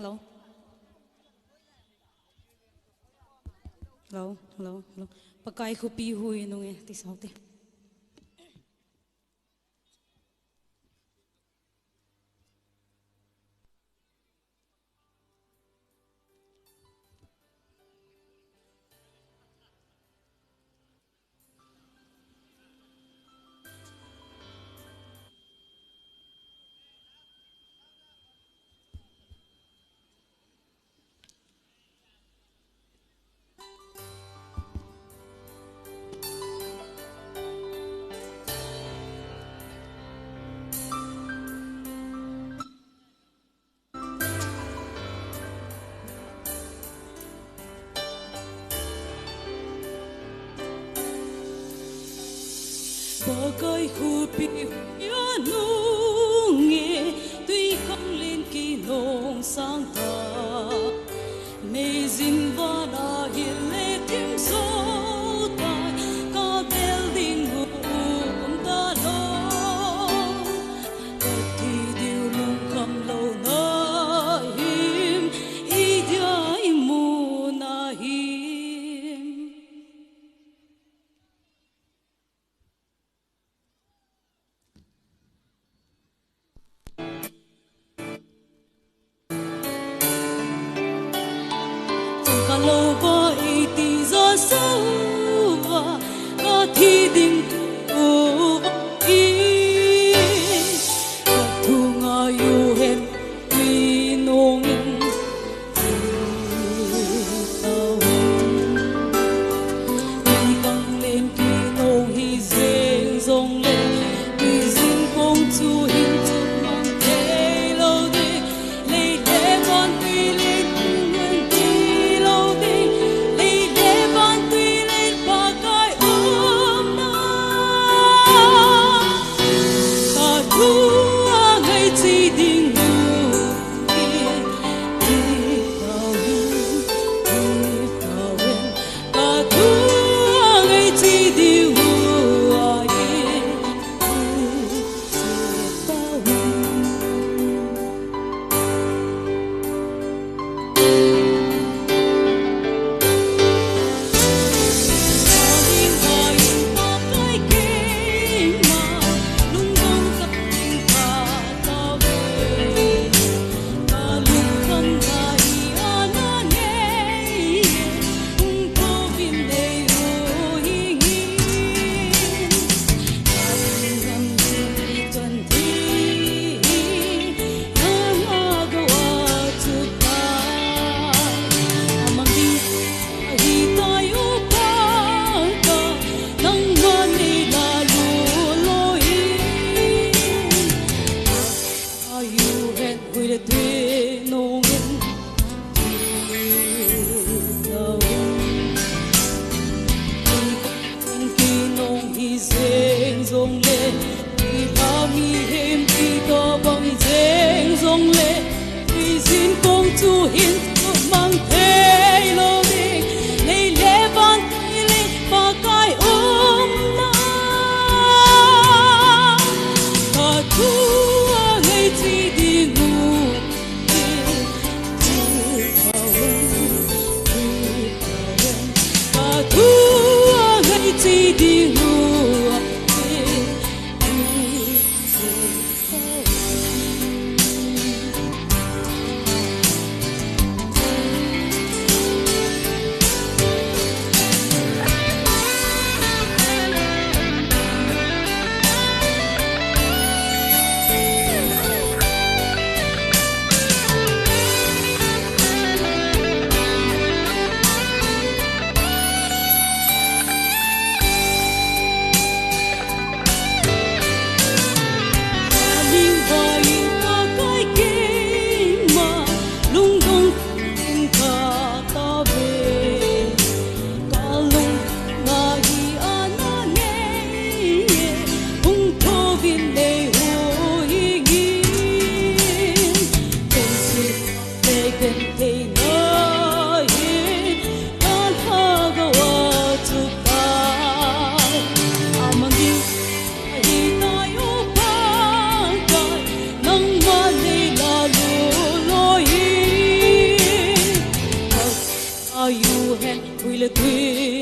hello, hello, hello, hello. Pagkai ko pihuy nung tisaw te. Pagkai ko pihuy nung tuy không lên kỳ nông sang ta mê zin va na hiền lệ tiếng số tai ca building hùng ta lo thì điều lung không lâu na him ý dia mu na him lâu qua ý gió sâu và có thi đình của ý có thu ngà yêu hẹn vì nông tàu đi căng lên kỳ nông hi dễ rong lên vì dinh công chu hình thức mang thế lâu đi lấy để con tuy lên chu hiền mang thế lâu đi lấy lẽ van lấy và cái na cả thu ngày chỉ đi ngủ cả thu ngày chỉ đi ngủ quỳ là quỳ